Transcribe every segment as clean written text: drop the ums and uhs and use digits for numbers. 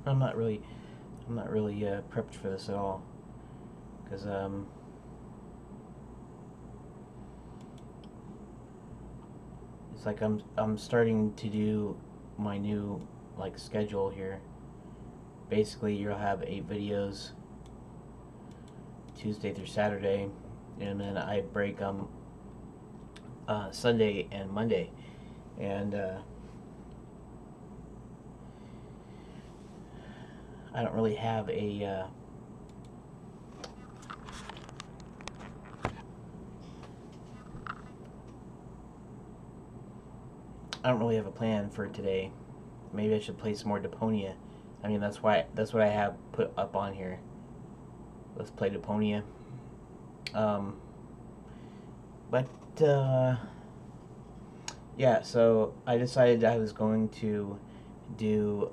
I'm not really prepped for this at all, because it's like I'm starting to do my new like schedule here. Basically, you'll have 8 videos Tuesday through Saturday, and then I break Sunday and Monday, and I don't really have a I don't really have a plan for today. Maybe I should play some more Deponia. I mean, that's what I have put up on here. Let's play Deponia. Um, but yeah, so I decided I was going to do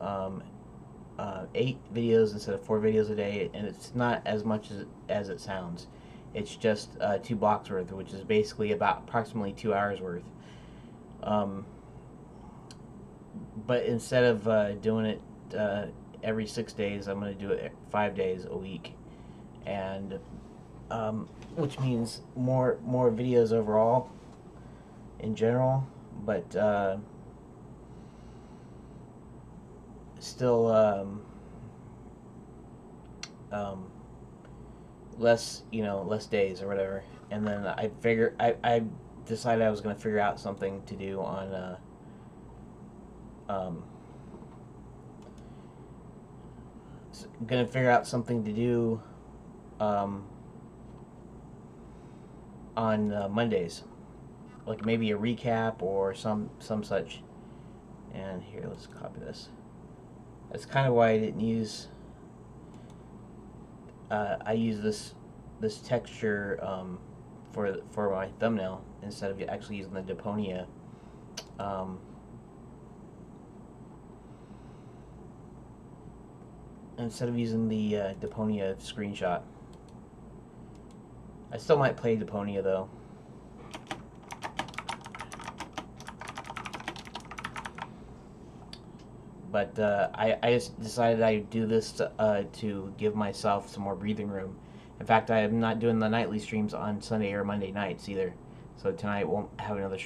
8 videos instead of 4 videos a day, and it's not as much as it sounds. It's just 2 blocks worth, which is basically about approximately 2 hours worth. Um, but instead of doing it every 6 days, I'm going to do it 5 days a week, and which means more videos overall in general, but still um, less days or whatever. And then I decided I was going to figure out something to do on um, gonna figure out something to do um, on Mondays, like maybe a recap or some such. And here, let's copy this. That's kind of why I didn't use. I use this texture for my thumbnail instead of actually using the Deponia. Um, Instead of using the Deponia screenshot. I still might play Deponia though. But I just decided I'd do this to give myself some more breathing room. In fact, I am not doing the nightly streams on Sunday or Monday nights either. So tonight won't have another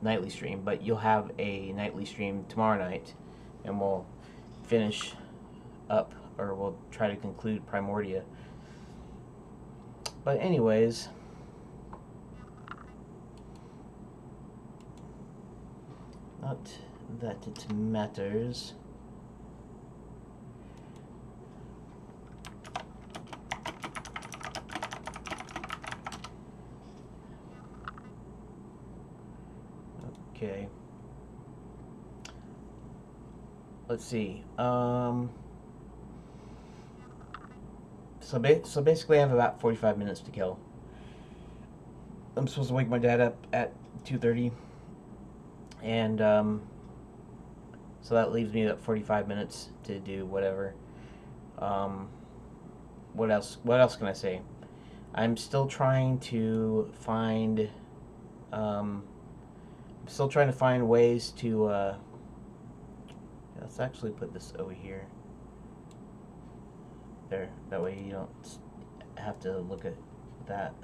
nightly stream, but you'll have a nightly stream tomorrow night, and we'll finish up, or we'll try to conclude Primordia. But anyways, not that it matters. Okay. Let's see. So basically, I have about 45 minutes to kill. I'm supposed to wake my dad up at 2:30, and so that leaves me about 45 minutes to do whatever. Um, what else? What else can I say? I'm still trying to find. I'm still trying to find ways to. Let's actually put this over here. There. That way you don't have to look at that.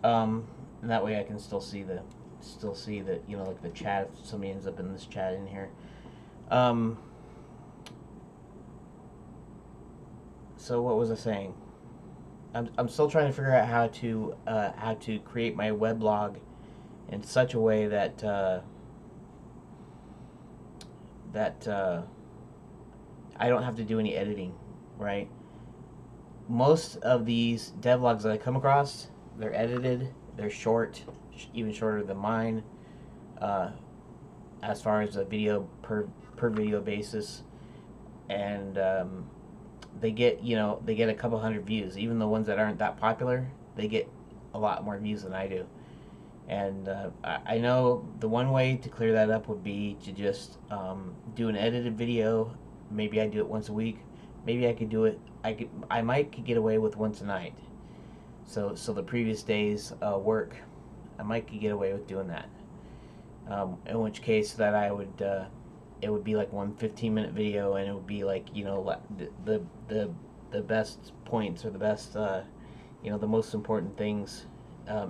And that way I can still see that, like the chat, if somebody ends up in this chat in here. So what was I saying? I'm still trying to figure out how to create my weblog in such a way that I don't have to do any editing, right? Most of these devlogs that I come across, they're edited, they're short, even shorter than mine, as far as a video per video basis, and they get a couple hundred views. Even the ones that aren't that popular, they get a lot more views than I do. And I know the one way to clear that up would be to just do an edited video. Maybe I do it once a week. Maybe I could do it. I might get away with once a night. So the previous day's work, I might get away with doing that. In which case that I would it would be like one 15-minute video, and it would be like, you know, the best points, or the best, you know, the most important things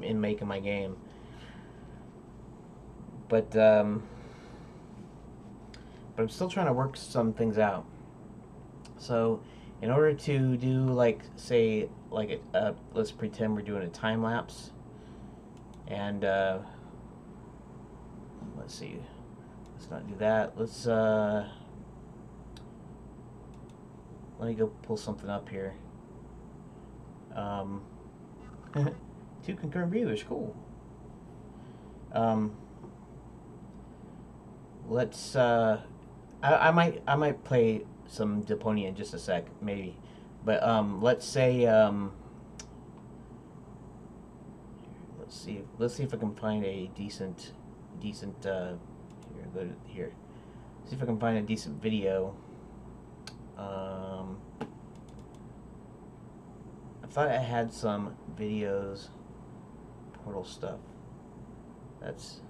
in making my game. But I'm still trying to work some things out. So, in order to do, like, say, like let's pretend we're doing a time lapse, and let's see, let's not do that. Let's let me go pull something up here. Um, 2 concurrent viewers, cool. Let's I might play some Deponia in just a sec, maybe. But let's say let's see if I can find a decent here, go to here. See if I can find a decent video. I thought I had some videos, Portal stuff. That's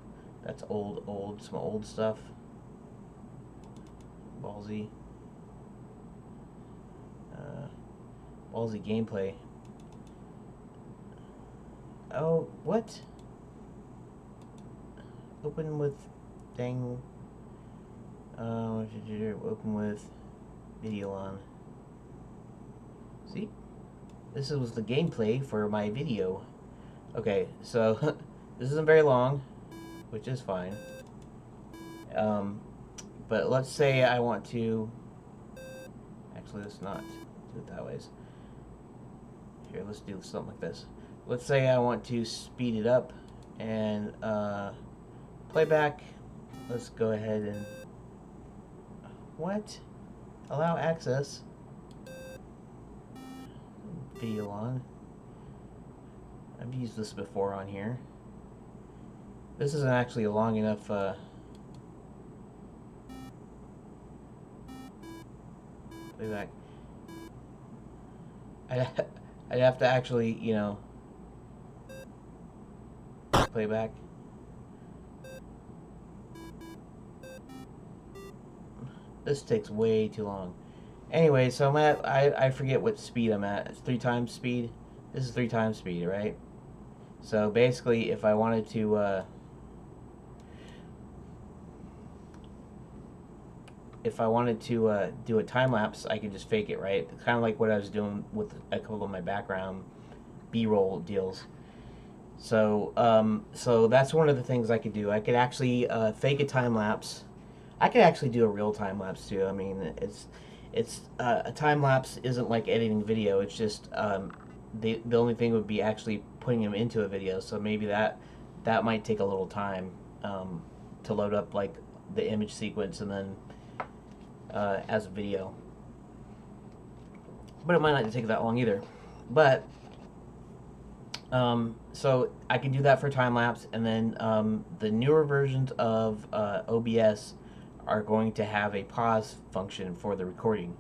some old stuff. Ballsy. Ballsy gameplay. Oh, what? Open with dang. Open with video on. See? This was the gameplay for my video. Okay, so this isn't very long, which is fine. But let's say I want to. Actually, let's not do it that way. Here, let's do something like this. Let's say I want to speed it up and playback. Let's go ahead and what? Allow access. Video on. I've used this before on here. This isn't actually a long enough playback. I'd have to actually, you know, playback. This takes way too long. Anyway, so I'm at, I forget what speed I'm at. It's 3 times speed. This is 3 times speed, right? So basically, if I wanted to do a time lapse, I could just fake it, right? It's kind of like what I was doing with a couple of my background B-roll deals. So so that's one of the things I could do. I could actually fake a time lapse. I could actually do a real time lapse too. I mean, it's a time lapse isn't like editing video. It's just the only thing would be actually putting them into a video. So maybe that might take a little time to load up, like the image sequence, and then as a video. But it might not take that long either. But so I can do that for time lapse, and then the newer versions of OBS are going to have a pause function for the recording.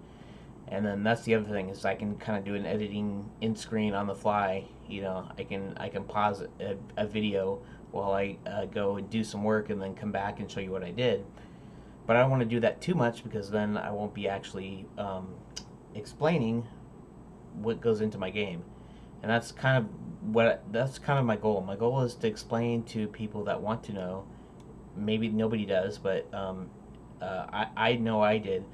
And then that's the other thing, is I can kind of do an editing in screen on the fly. You know, I can pause a video while I go and do some work, and then come back and show you what I did. But I don't want to do that too much, because then I won't be actually explaining what goes into my game. And that's kind of my goal. My goal is to explain to people that want to know. Maybe nobody does, but I know I did.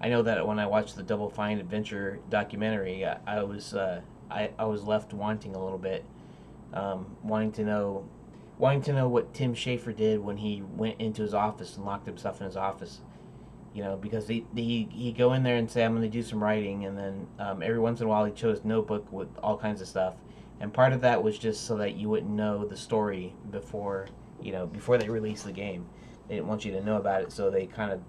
I know that when I watched the Double Fine Adventure documentary, I was left wanting a little bit, wanting to know what Tim Schafer did when he went into his office and locked himself in his office. You know, because he'd go in there and say, I'm going to do some writing, and then every once in a while he chose notebook with all kinds of stuff. And part of that was just so that you wouldn't know the story before they released the game. They didn't want you to know about it, so they kind of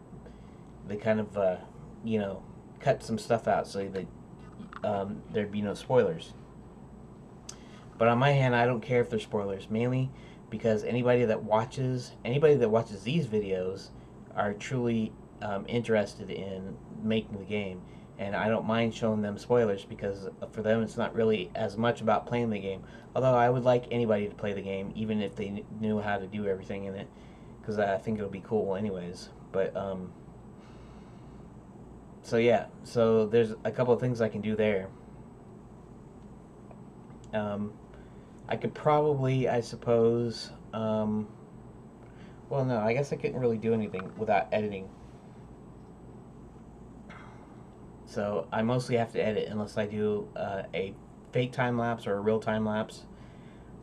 cut some stuff out so that there'd be no spoilers. But on my hand, I don't care if there's spoilers, mainly because anybody that watches these videos are truly interested in making the game, and I don't mind showing them spoilers, because for them it's not really as much about playing the game. Although I would like anybody to play the game, even if they knew how to do everything in it, because I think it'll be cool anyways. But so yeah, so there's a couple of things I can do there. Um, I could probably, I suppose. Well, no, I guess I couldn't really do anything without editing. So I mostly have to edit unless I do a fake time lapse or a real time lapse,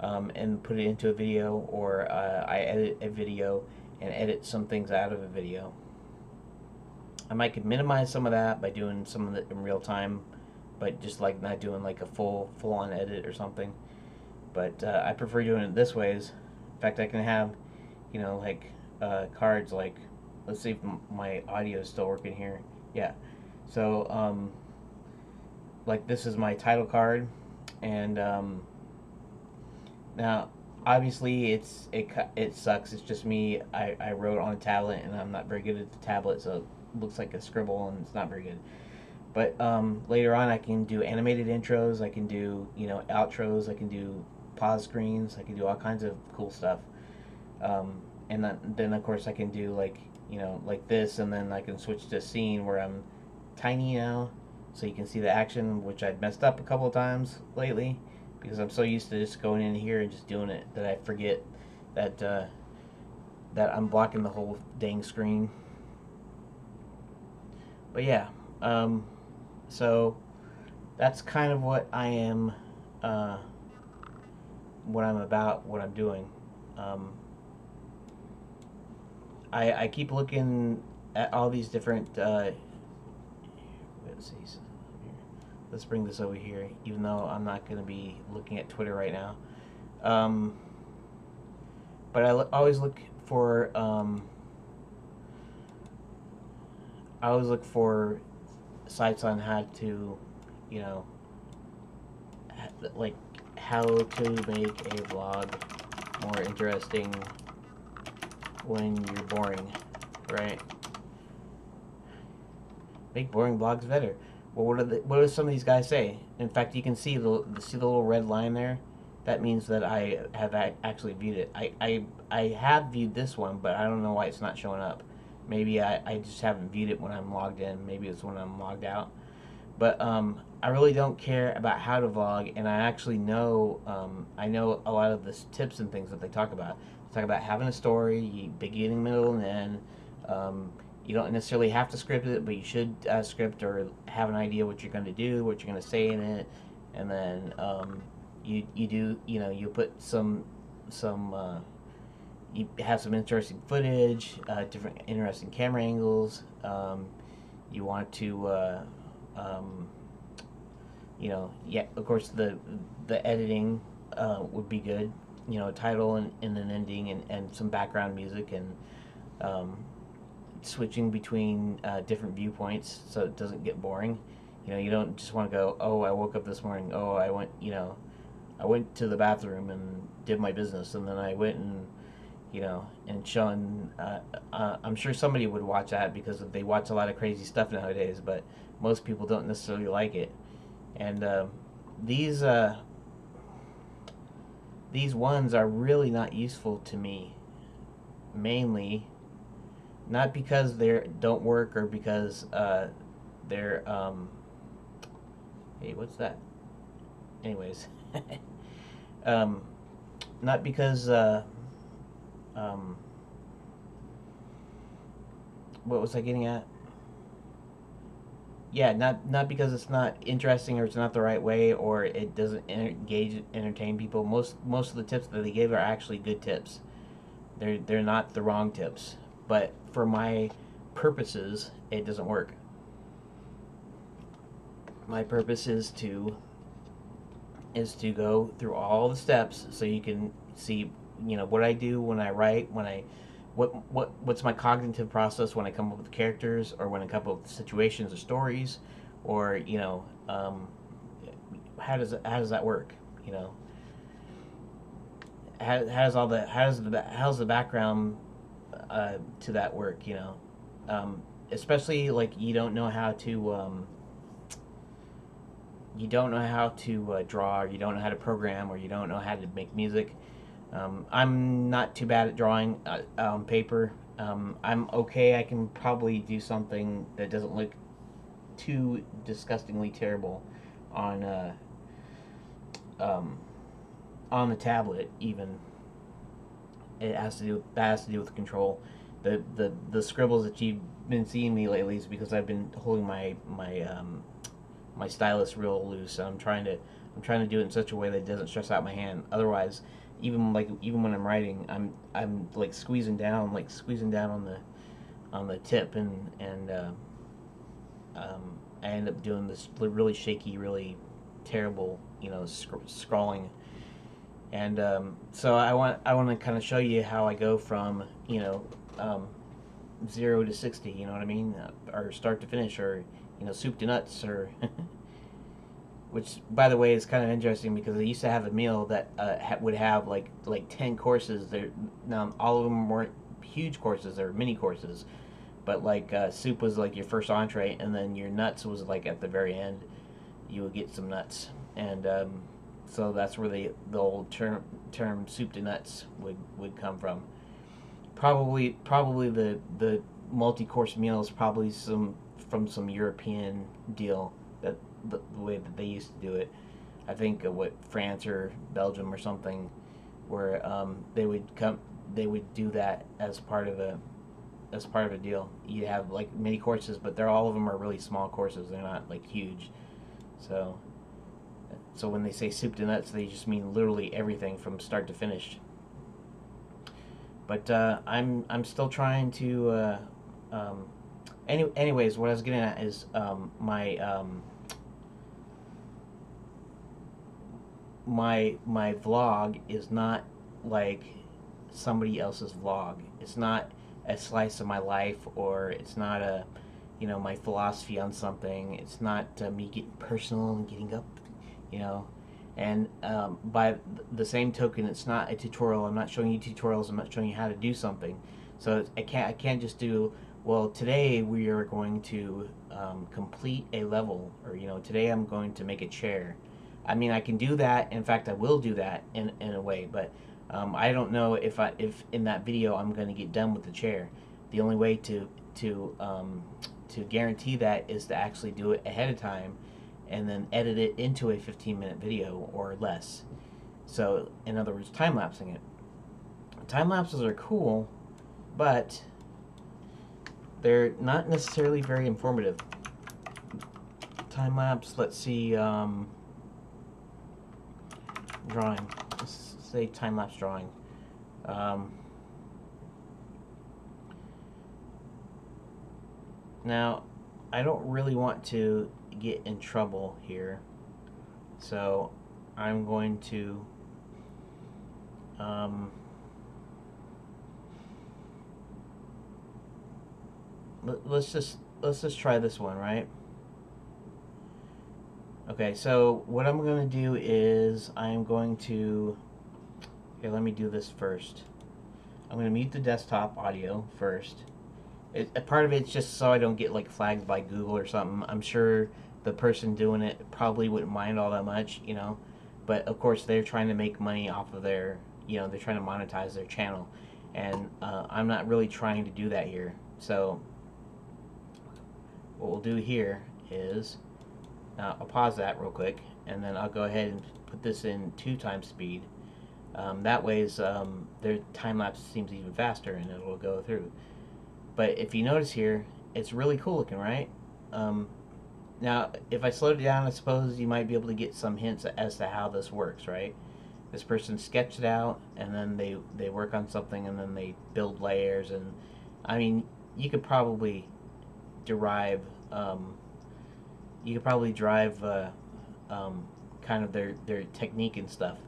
and put it into a video, or I edit a video and edit some things out of a video. I might could minimize some of that by doing some of it in real time, but just like not doing like a full on edit or something. But I prefer doing it this ways. In fact, I can have, like cards like, let's see if my audio is still working here. Yeah. So like this is my title card, and now obviously it sucks. It's just me. I wrote on a tablet, and I'm not very good at the tablet, so it looks like a scribble, and it's not very good. But later on, I can do animated intros. I can do outros. I can do pause screens. I can do all kinds of cool stuff. And then of course I can do like like this, and then I can switch to a scene where I'm tiny now, so you can see the action, which I've messed up a couple of times lately because I'm so used to just going in here and just doing it that I forget that that I'm blocking the whole dang screen. But yeah, so that's kind of what I am, uh, what I'm about, what I'm doing. Um, I keep looking at all these different. Let's see. Let's bring this over here, even though I'm not going to be looking at Twitter right now. Um, but always look for. I always look for sites on how to, you know, like how to make a vlog more interesting when you're boring, right? Make boring vlogs better. Well, what do some of these guys say? In fact, you can see the little red line there. That means that I have actually viewed it. I have viewed this one, but I don't know why it's not showing up. Maybe I just haven't viewed it when I'm logged in. Maybe it's when I'm logged out. But I really don't care about how to vlog, and I actually know I know a lot of the tips and things that they talk about. They talk about having a story, beginning, middle, and end. You don't necessarily have to script it, but you should script or have an idea what you're going to do, what you're going to say in it, and then you do you put some you have some interesting footage, different interesting camera angles. You want to um, yeah, of course the editing would be good. Title and an ending, and some background music, and um, switching between different viewpoints so it doesn't get boring. You don't just want to go, oh, I woke up this morning, oh, I went to the bathroom and did my business, and then I went and and showing. I'm sure somebody would watch that because they watch a lot of crazy stuff nowadays, but most people don't necessarily like it. And these uh, these ones are really not useful to me, mainly not because they don't work or because they're hey, what's that? Anyways, um, not because um, what was I getting at? Yeah, not because it's not interesting or it's not the right way or it doesn't engage entertain people. Most of the tips that they give are actually good tips. They're not the wrong tips, but for my purposes, it doesn't work. My purpose is to go through all the steps so you can see what I do when I write, when I what's my cognitive process when I come up with characters or when I come up with situations or stories, or how does that work? You know, how's the background to that work? Especially like you don't know how to draw, or you don't know how to program, or you don't know how to make music. I'm not too bad at drawing on paper. I'm okay. I can probably do something that doesn't look too disgustingly terrible on um, on the tablet. Even it has to do that has to do with control. The scribbles that you've been seeing me lately is because I've been holding my stylus real loose. I'm trying to do it in such a way that it doesn't stress out my hand. Otherwise, even when I'm writing, I'm like squeezing down on the tip, and I end up doing this really shaky, really terrible, scrawling. And so I want to kind of show you how I go from um, 0 to 60. You know what I mean, or start to finish, or soup to nuts, or which, by the way, is kind of interesting because I used to have a meal that would have like 10 courses. There now all of them weren't huge courses; they're mini courses. But like soup was like your first entree, and then your nuts was like at the very end. You would get some nuts, and so that's where the old term soup to nuts would come from. Probably the multi course meal is probably some European deal, that the way that they used to do it. I think what France or Belgium or something, where they would do that as part of a deal. You have like many courses, but they're all of them are really small courses. They're not like huge. So when they say soup to nuts, they just mean literally everything from start to finish. But I'm still trying to. Anyways, what I was getting at is my vlog is not like somebody else's vlog. It's not a slice of my life, or it's not a my philosophy on something. It's not me getting personal and getting up, you know. And by the same token, it's not a tutorial. I'm not showing you tutorials. I'm not showing you how to do something. So I can't just do, well, today we are going to complete a level, or today I'm going to make a chair. I mean, I can do that. In fact, I will do that in a way, but I don't know if in that video I'm going to get done with the chair. The only way to guarantee that is to actually do it ahead of time, and then edit it into a 15-minute video or less. So, in other words, time lapsing it. Time lapses are cool, but they're not necessarily very informative. Time lapse. Let's see. Drawing. Let's say time lapse drawing. Now, I don't really want to get in trouble here, so I'm going to let's just try this one, right? Okay, so what I'm going to do is I'm going to, okay, let me do this first. I'm going to mute the desktop audio first. A part of it's just so I don't get like flagged by Google or something. I'm sure the person doing it probably wouldn't mind all that much, but of course they're trying to make money off of their, they're trying to monetize their channel, and I'm not really trying to do that here. So what we'll do here is, now I'll pause that real quick, and then I'll go ahead and put this in 2x speed. That way, their time lapse seems even faster, and it will go through. But if you notice here, it's really cool looking, right? Now, if I slowed it down, I suppose you might be able to get some hints as to how this works, right? This person sketched it out, and then they work on something, and then they build layers, and I mean, you could probably derive kind of their technique and stuff.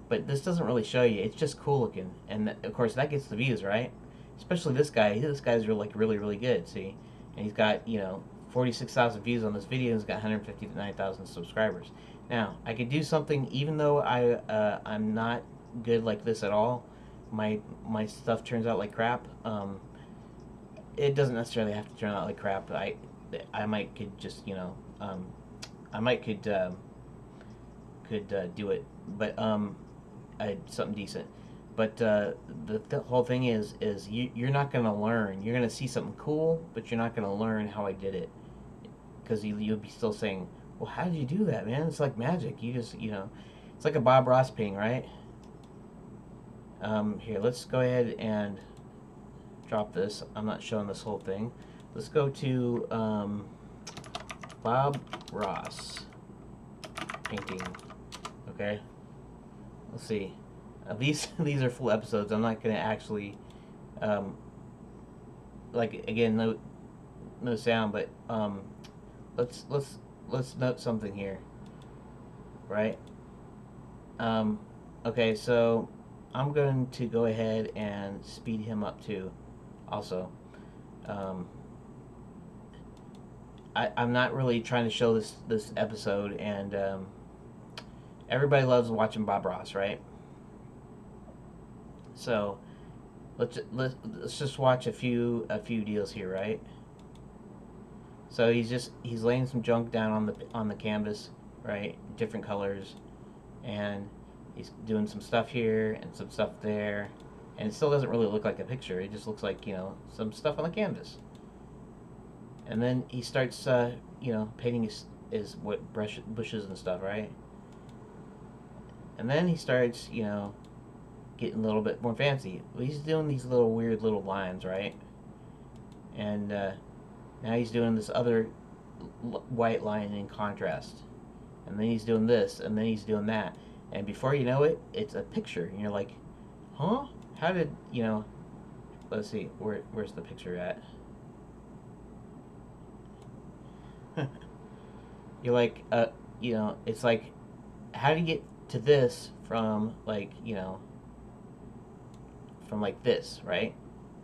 But this doesn't really show you. It's just cool looking, and of course that gets the views, right? Especially this guy. This guy's really good. See, and he's got 46,000 views on this video, and he's got 159,000 subscribers. Now I could do something, even though I'm not good like this at all. My stuff turns out like crap. It doesn't necessarily have to turn out like crap. I might could just I might could do it, but something decent. But the whole thing is you're not gonna learn. You're gonna see something cool, but you're not gonna learn how I did it because you'll be still saying, "Well, how did you do that, man? It's like magic. You just it's like a Bob Ross painting, right?" Here, let's go ahead and drop this. I'm not showing this whole thing. Let's go to Bob Ross painting. Okay, let's see. These are full episodes. I'm not gonna actually um, like again no sound, but let's let's let's note something here, right? Um, okay, so I'm going to go ahead and speed him up too. Also, um, I'm not really trying to show this episode, and everybody loves watching Bob Ross, right? So let's just watch a few deals here, right? So he's laying some junk down on the canvas, right? Different colors, and he's doing some stuff here and some stuff there, and it still doesn't really look like a picture. It just looks like some stuff on the canvas. And then he starts painting his what bushes and stuff, right? And then he starts getting a little bit more fancy. Well, he's doing these little weird little lines, right? And now he's doing this other white line in contrast. And then he's doing this, and then he's doing that. And before you know it, it's a picture. And you're like, huh? How did, let's see, where's the picture at? You're like, it's like, how do you get to this from, like, from like this, right?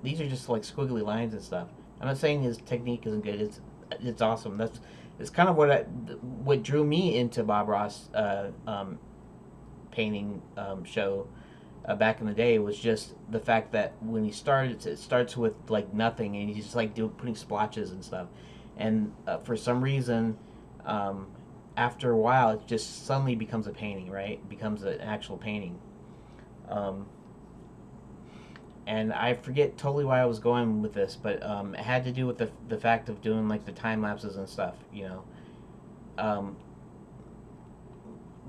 These are just like squiggly lines and stuff. I'm not saying his technique isn't good. It's awesome. It's kind of what drew me into Bob Ross painting show back in the day was just the fact that when he started, it starts with like nothing, and he's just like putting splotches and stuff, and for some reason, um, after a while, it just suddenly becomes a painting, right? It becomes an actual painting. Um, and I forget totally why I was going with this, but it had to do with the fact of doing like the time lapses and stuff, Um,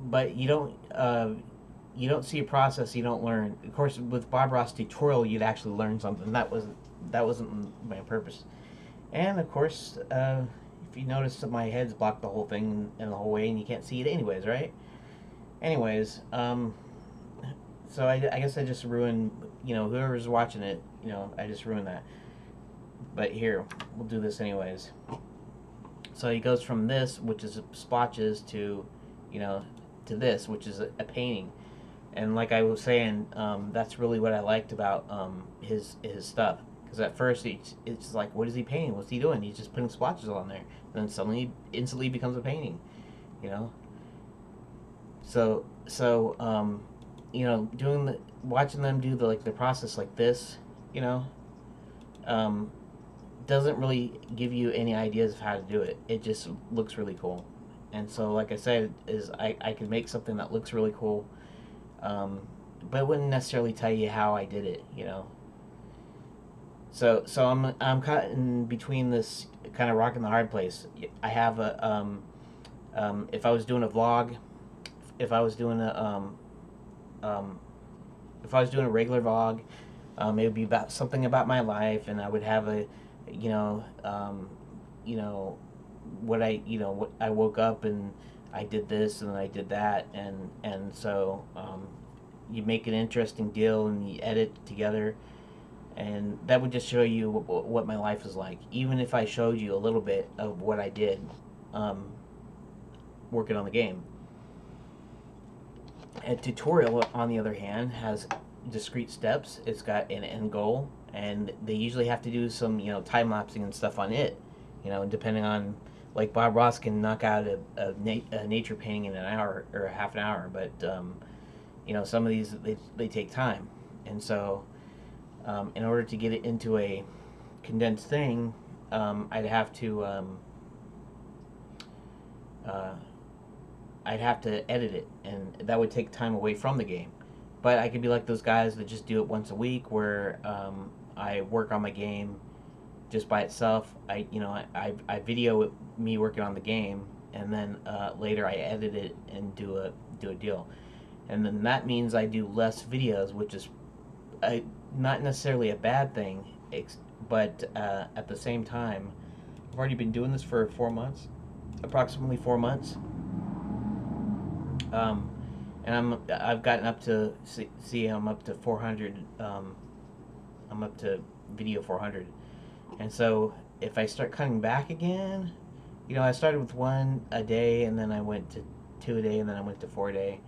but you don't see a process, you don't learn. Of course, with Bob Ross tutorial, you'd actually learn something. That wasn't my purpose. And of course, if you notice that my head's blocked the whole thing in the whole way, and you can't see it anyways, right? Anyways, so I guess I just ruined, whoever's watching it, I just ruined that. But here, we'll do this anyways. So he goes from this, which is splotches, you know, to this, which is a painting. And like I was saying, that's really what I liked about his stuff. Because at first it's like, what is he painting? What's he doing? He's just putting splotches on there. And then suddenly, instantly becomes a painting. You know. So watching them do the process like this, you know, um, doesn't really give you any ideas of how to do it. It just looks really cool. And so, like I said, is I can make something that looks really cool, um, but it wouldn't necessarily tell you how I did it, you know. So I'm caught in between this kind of rock and the hard place. I have if I was doing a vlog, if I was doing um, if I was doing a regular vlog, it would be about something about my life, and I would have you know, um, you know, what I woke up and I did this and I did that, and so you make an interesting deal and you edit together, and that would just show you what my life is like. Even if I showed you a little bit of what I did, um, working on the game. A tutorial, on the other hand, has discrete steps. It's got an end goal, and they usually have to do some, time lapsing and stuff on it. And depending on, like Bob Ross can knock out a nature painting in an hour or a half an hour, but some of these they take time, and so in order to get it into a condensed thing, I'd have to uh, I'd have to edit it, and that would take time away from the game. But I could be like those guys that just do it once a week, where I work on my game just by itself. I video me working on the game, and then later I edit it and do a deal. And then that means I do less videos, which is not necessarily a bad thing, but at the same time, I've already been doing this for 4 months, approximately 4 months, um, and I've gotten up to see I'm up to 400. I'm up to video 400, and so if I start cutting back again, I started with one a day, and then I went to two a day, and then I went to four a day.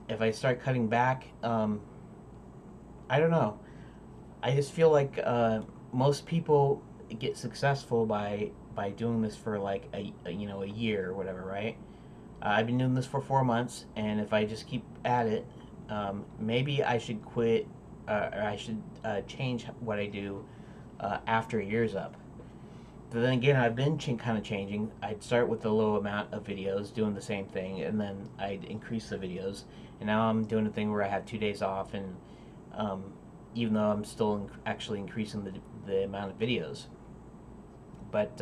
If I start cutting back, I don't know. I just feel like most people get successful by doing this for like a year or whatever, right? I've been doing this for 4 months, and if I just keep at it, maybe I should quit, or I should change what I do after a year's up. But then again, I've been kind of changing. I'd start with a low amount of videos, doing the same thing, and then I'd increase the videos. And now I'm doing a thing where I have 2 days off, and um, even though I'm still actually increasing the amount of videos. But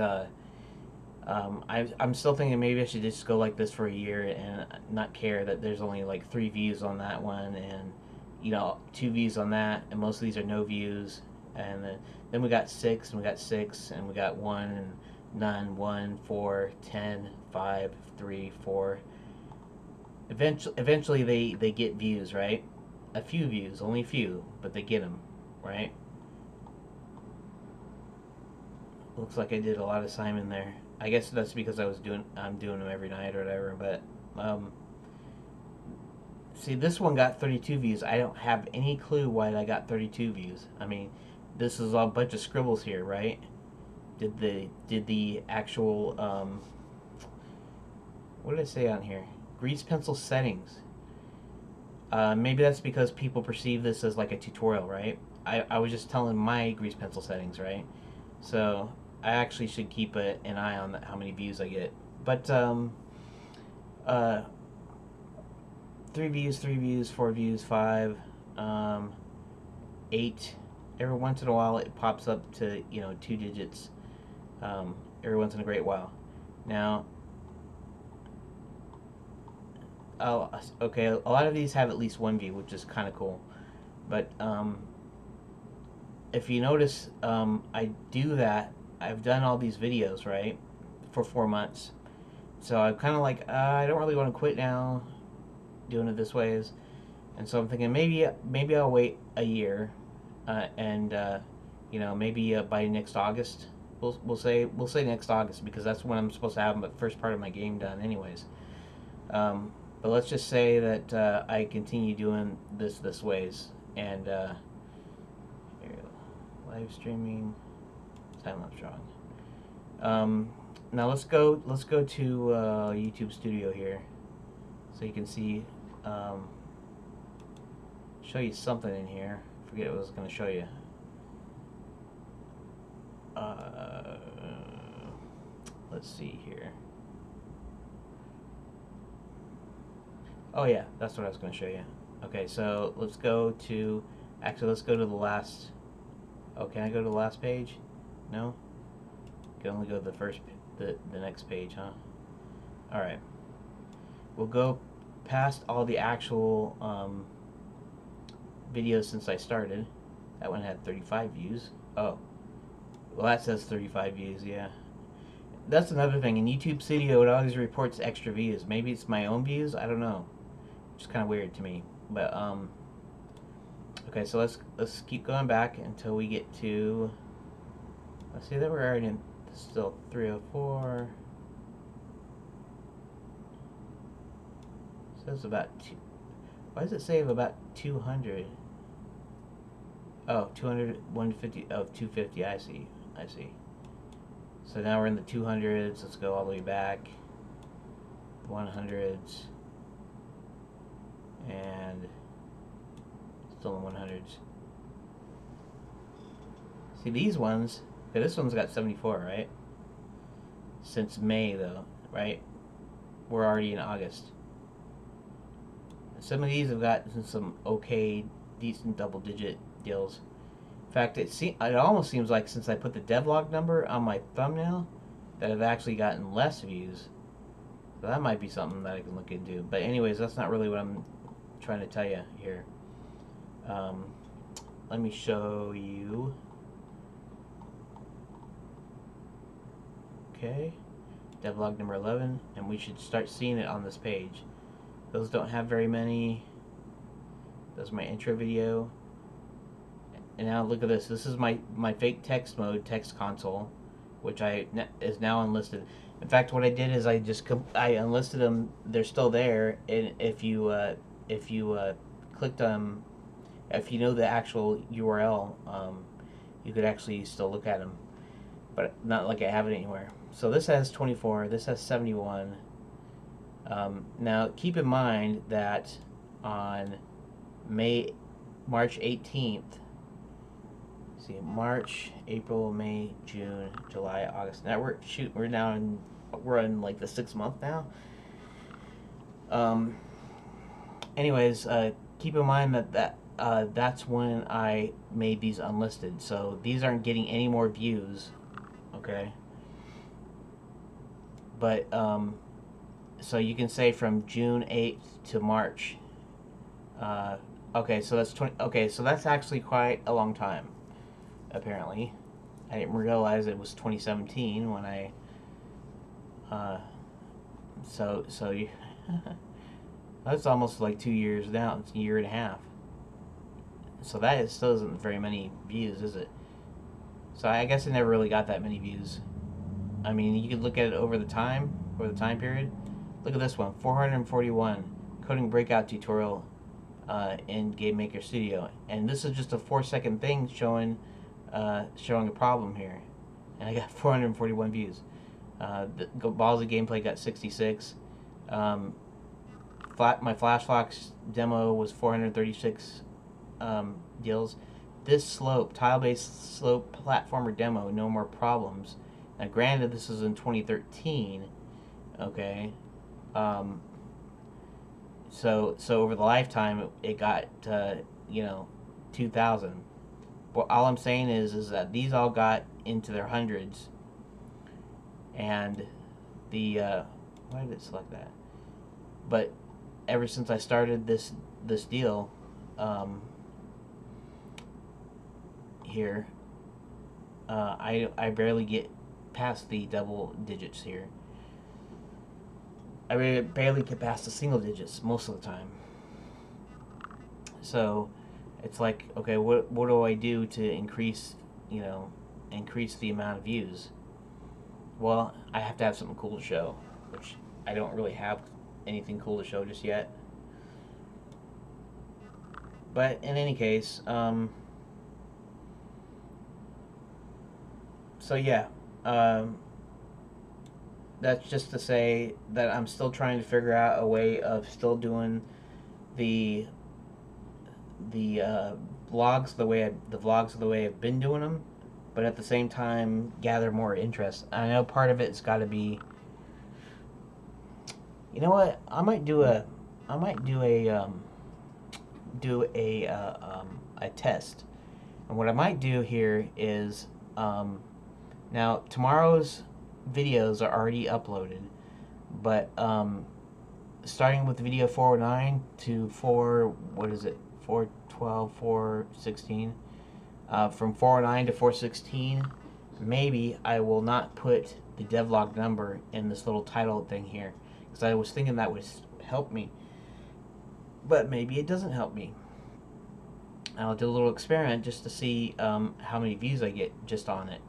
I'm still thinking maybe I should just go like this for a year and not care that there's only like 3 views on that one, and 2 views on that, and most of these are no views. And then we got 6, and we got 6, and we got 1, and none, 1, 4, 10, 5, 3, 4. Eventually they get views, right? A few views, only a few, but they get them, right? Looks like I did a lot of Simon there. I guess that's because I'm doing them every night or whatever. But see, this one got 32 views. I don't have any clue why I got 32 views. I mean, this is a bunch of scribbles here, right? Did the actual what did I say on here? Grease pencil settings. Maybe that's because people perceive this as like a tutorial, right? I was just telling my grease pencil settings, right? So I actually should keep an eye on how many views I get. But uh, 3 views, 3 views, 4 views, 5, 8. Every once in a while, it pops up to 2 digits. Every once in a great while. Now, oh, okay. A lot of these have at least 1 view, which is kind of cool. But if you notice, I do that. I've done all these videos, right, for 4 months. So I'm kind of like, I don't really want to quit now, doing it this ways. And so I'm thinking maybe I'll wait a year, and maybe by next August. We'll say next August, because that's when I'm supposed to have the first part of my game done, anyways. But let's just say that I continue doing this ways, and here, live streaming, time lapse drawing. Now let's go to YouTube Studio here, so you can see, show you something in here. Forget what I was going to show you. Let's see here. Oh yeah, that's what I was going to show you. Okay, so let's go to the last. Oh, can I go to the last page? No? You can only go to the next page, huh? Alright. We'll go past all the actual videos since I started. That one had 35 views. Oh. Well, that says 35 views, yeah. That's another thing. In YouTube Studio, it always reports extra views. Maybe it's my own views? I don't know. It's kind of weird to me. But, okay, so let's keep going back until we get to, let's see that we're already in, still 304. It says about why does it say about 200? Oh, 200, 150, oh, 250, I see. So now we're in the 200s, let's go all the way back. 100s. And still in 100s. See these ones, okay, this one's got 74, right? Since May though, right? We're already in August. Some of these have gotten some okay, decent double-digit deals. In fact, it almost seems like since I put the devlog number on my thumbnail, that I've actually gotten less views. So that might be something that I can look into. But anyways, that's not really what I'm trying to tell you here. Um, Let me show you. Okay, devlog number 11, and we should start seeing it on this page. Those don't have very many. That's my intro video. And now look at this. This is my fake text mode text console, which is now unlisted. In fact, what I did is I unlisted them. They're still there, and if you clicked on, if you know the actual URL, you could actually still look at them, but not like I have it anywhere. So this has 24. This has 71. Now keep in mind that on March 18th. See, March, April, May, June, July, August. Now we're in like the 6th month now. Anyways, keep in mind that's when I made these unlisted. So these aren't getting any more views, okay? But so you can say from June 8th to March. Okay, so that's 20. Okay, so that's actually quite a long time. Apparently, I didn't realize it was 2017 when I. So you. That's almost like 2 years now. It's a year and a half. So still isn't very many views, is it? So I guess it never really got that many views. I mean, you could look at it over the time period. Look at this one, 441 coding breakout tutorial in Game Maker Studio, and this is just a 4-second thing showing a problem here, and I got 441 views. The Bozo gameplay got 66. My Flash Fox demo was 436 deals. This tile-based slope platformer demo, no more problems. Now, granted, this is in 2013. Okay. So over the lifetime, it got 2,000. Well, all I'm saying is that these all got into their hundreds, and why did it select that? But ever since I started this deal, here, I barely get past the double digits here. I barely get past the single digits most of the time. So it's like, okay, what do I do to increase the amount of views? Well, I have to have something cool to show, which I don't really have anything cool to show just yet. But in any case, so yeah, that's just to say that I'm still trying to figure out a way of still doing the vlogs the way I've been doing them, but at the same time gather more interest. I know part of it's got to be. You know what? I might do a test, and what I might do here is now tomorrow's videos are already uploaded, but starting with video 409 to 412, 416, from 409 to 416, maybe I will not put the devlog number in this little title thing here, because I was thinking that would help me, but maybe it doesn't help me. I'll do a little experiment just to see how many views I get just on it.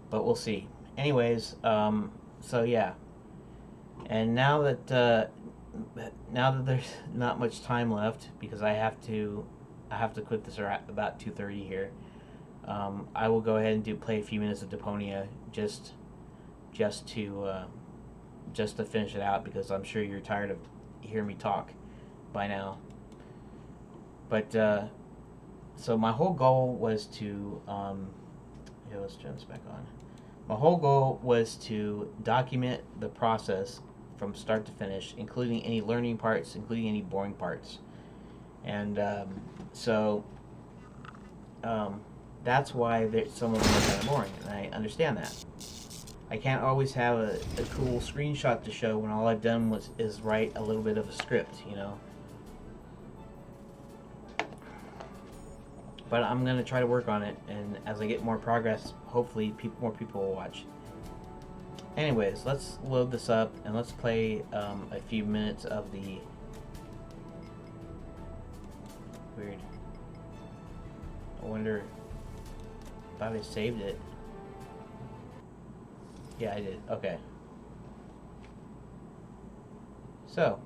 But we'll see. Anyways, so yeah. And now that there's not much time left, because I have to quit this at about 2:30 here. I will go ahead and play a few minutes of Deponia just to finish it out, because I'm sure you're tired of hearing me talk by now. But so my whole goal was to let's turn this back on. My whole goal was to document the process from start to finish, including any learning parts, including any boring parts. And so that's why some of them are kind of boring, and I understand that. I can't always have a cool screenshot to show when all I've done is write a little bit of a script, you know. But I'm going to try to work on it, and as I get more progress, hopefully more people will watch. Anyways, let's load this up, and let's play a few minutes of the... Weird. I wonder... Thought I saved it. Yeah, I did. Okay. So...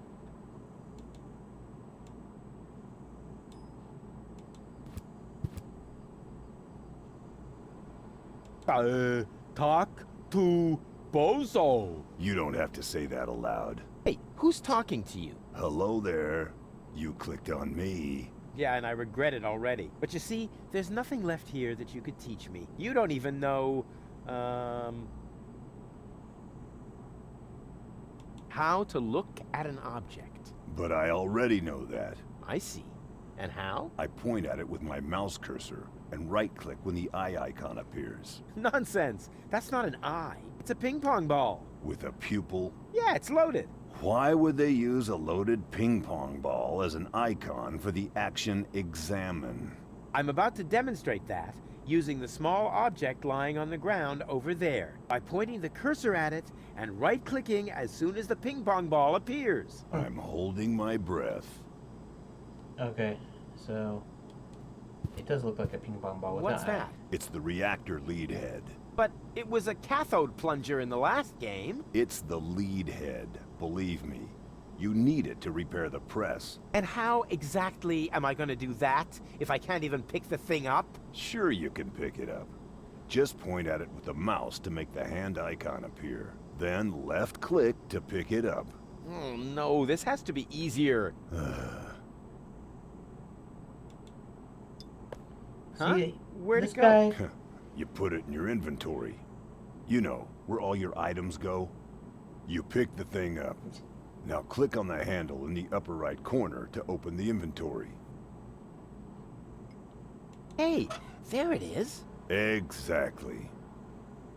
Talk to Bozo. You don't have to say that aloud. Hey, who's talking to you? Hello there. You clicked on me. Yeah, and I regret it already. But you see, there's nothing left here that you could teach me. You don't even know, how to look at an object. But I already know that. I see. And how? I point at it with my mouse cursor and right-click when the eye icon appears. Nonsense. That's not an eye. It's a ping pong ball. With a pupil? Yeah, it's loaded. Why would they use a loaded ping pong ball as an icon for the action examine? I'm about to demonstrate that using the small object lying on the ground over there by pointing the cursor at it and right-clicking as soon as the ping pong ball appears. I'm holding my breath. Okay, so... It does look like a ping pong ball with What's an eye. that? It's the reactor lead head. But it was a cathode plunger in the last game. It's the lead head, believe me. You need it to repair the press. And how exactly am I going to do that if I can't even pick the thing up? Sure you can pick it up. Just point at it with the mouse to make the hand icon appear. Then left-click to pick it up. Oh no, this has to be easier. Huh? See, Where'd this it go? guy... You put it in your inventory. You know, where all your items go. You pick the thing up. Now click on the handle in the upper right corner to open the inventory. Hey, there it is. Exactly.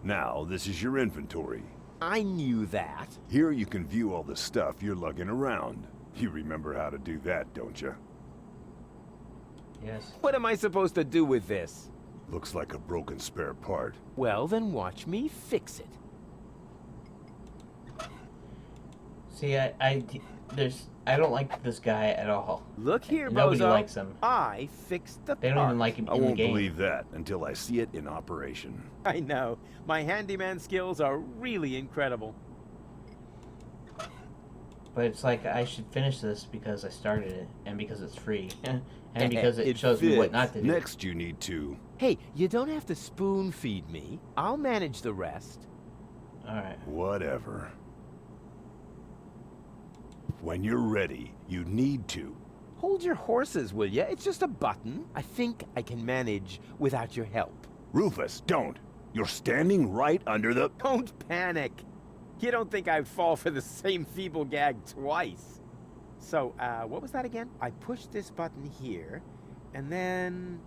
Now, this is your inventory. I knew that. Here you can view all the stuff you're lugging around. You remember how to do that, don't you? Yes. What am I supposed to do with this? Looks like a broken spare part. Well, then watch me fix it. See, I don't like this guy at all. Look here, Nobody Bozo. likes him. I fixed the They don't part. even like him I in the won't game. believe that until I see it in operation. I know. My handyman skills are really incredible. But it's like I should finish this because I started it, and because it's free, and because it shows me what not to do. Next you need to... Hey, you don't have to spoon feed me. I'll manage the rest. Alright. Whatever. When you're ready, you need to... Hold your horses, will ya? It's just a button. I think I can manage without your help. Rufus, don't! You're standing right under the... Don't panic. You don't think I'd fall for the same feeble gag twice. So, what was that again? I push this button here, and then...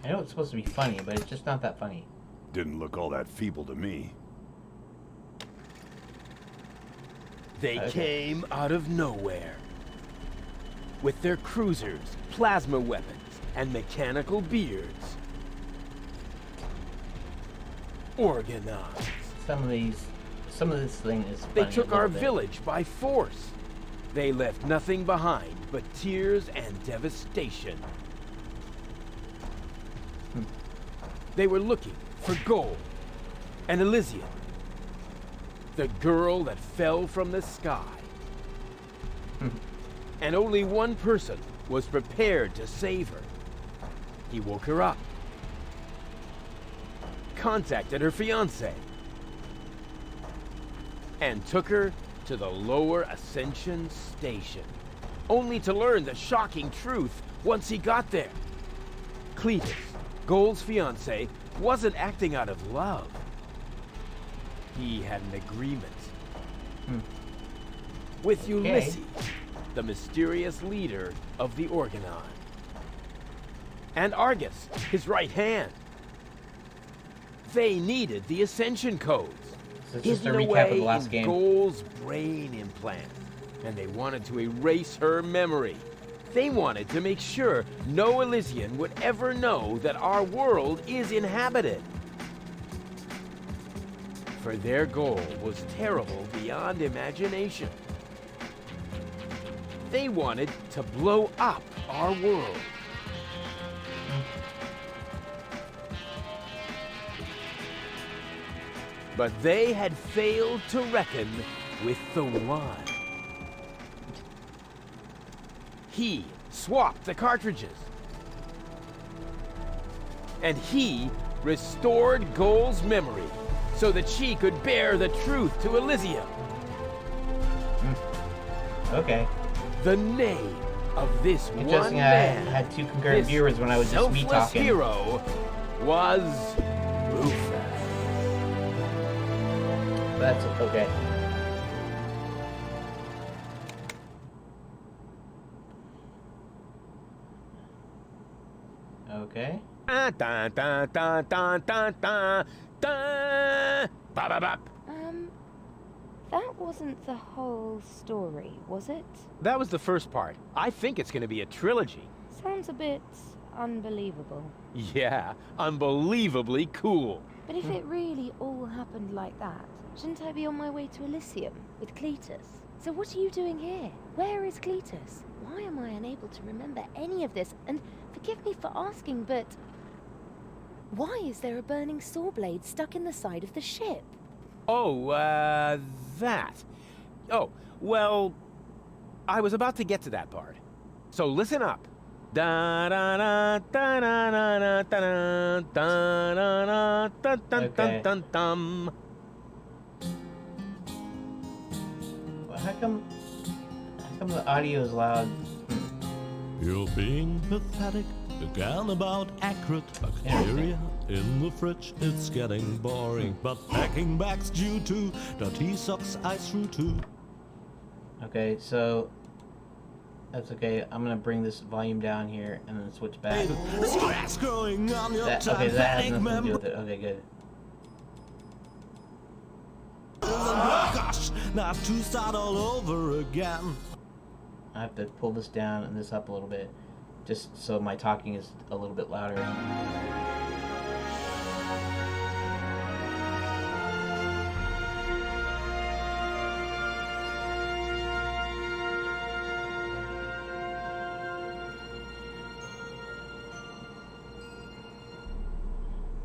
I know it's supposed to be funny, but it's just not that funny. Didn't look all that feeble to me. They Okay. came out of nowhere. With their cruisers, plasma weapons, and mechanical beards. Organized. Some of this thing is funny. They took a our little bit. village by force. They left nothing behind but tears and devastation. They were looking for gold and Elysium, the girl that fell from the sky. And only one person was prepared to save her. He woke her up, contacted her fiancé, and took her to the lower Ascension station, only to learn the shocking truth once he got there. Cletus, Gold's fiancé, wasn't acting out of love. He had an agreement. with Okay. Ulysses, the mysterious leader of the Organon. And Argus, his right hand. They needed the Ascension codes, So it's just a hidden recap of away the last in game. Goal's brain implant. And they wanted to erase her memory. They wanted to make sure no Elysian would ever know that our world is inhabited. For their goal was terrible beyond imagination. They wanted to blow up our world. But they had failed to reckon with the One. He swapped the cartridges. And he restored Goal's memory so that she could bear the truth to Elysium. Okay. The name of this one Interesting. I man, had 2 concurrent this viewers when I was just me selfless talking. hero, was Rufus. That's okay. Okay. Dun, dun, dun, dun, dun, dun, dun, dun. Bop, bop, bop. That wasn't the whole story, was it? That was the first part. I think it's going to be a trilogy. Sounds a bit unbelievable. Yeah, unbelievably cool. But if it really all happened like that, shouldn't I be on my way to Elysium with Cletus? So what are you doing here? Where is Cletus? Why am I unable to remember any of this? And forgive me for asking, but why is there a burning saw blade stuck in the side of the ship? Oh, that. Oh, well, I was about to get to that part. So listen up. Da da da da da da da da da da da dun dun dun. Well, how come the audio is loud? You're being pathetic, again about accurate bacteria in the fridge. It's getting boring, but packing bags due to that he sucks ice through too. Okay, so that's okay. I'm gonna bring this volume down here and then switch back. Stress growing on your Okay, that has tympanic nothing to do membrane. with it. Okay, good. Gosh, not to start all over again. I have to pull this down and this up a little bit, just so my talking is a little bit louder.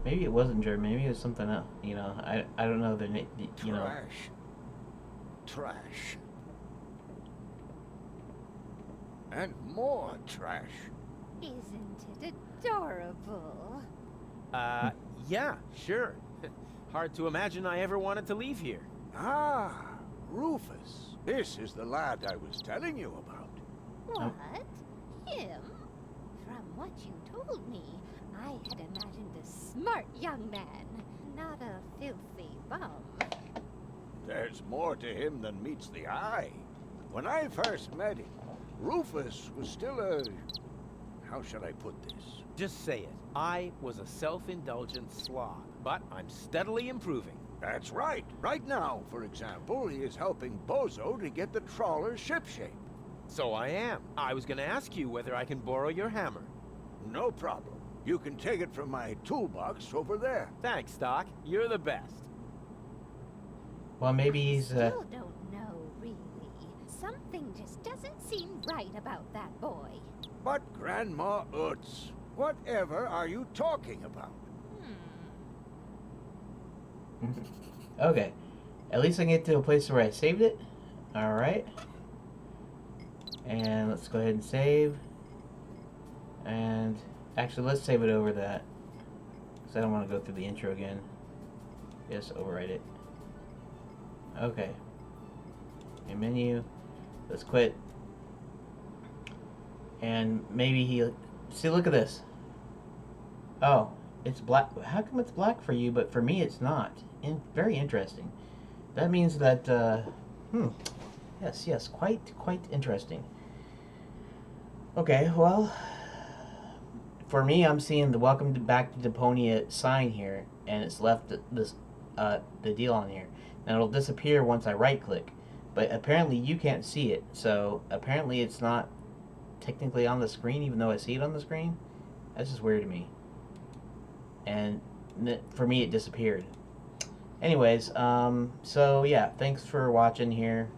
Maybe it wasn't German. Maybe it was something else. You know, I don't know the name. You know. Trash. And more trash. Isn't it adorable? Yeah, sure. Hard to imagine I ever wanted to leave here. Ah, Rufus. This is the lad I was telling you about. What? Him? From what you told me, I had imagined a smart young man, not a filthy bum. There's more to him than meets the eye. When I first met him, Rufus was still a... How shall I put this? Just say it. I was a self-indulgent slob, but I'm steadily improving. That's right. Right now, for example, he is helping Bozo to get the trawler shipshape. So I am. I was gonna ask you whether I can borrow your hammer. No problem. You can take it from my toolbox over there. Thanks, Doc. You're the best. Well, maybe he's Still don't know, really. Something just doesn't seem right about that boy. But Grandma Utz, whatever are you talking about? Okay. At least I can get to a place where I saved it. Alright. And let's go ahead and save. And actually, let's save it over that. Because I don't want to go through the intro again. Just overwrite it. Okay. A menu. Let's quit. And maybe he... See, look at this. Oh, it's black. How come it's black for you, but for me it's not? Very interesting. That means that, Yes, quite interesting. Okay, well, for me, I'm seeing the "Welcome back to Deponia" sign here, and it's left this the deal on here, and it'll disappear once I right click. But apparently, you can't see it, so apparently, it's not technically on the screen, even though I see it on the screen. That's just weird to me. And for me, it disappeared. Anyways, so yeah, thanks for watching here,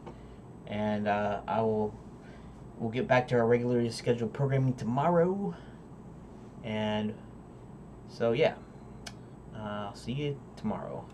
and we'll get back to our regularly scheduled programming tomorrow. And so yeah, I'll see you tomorrow.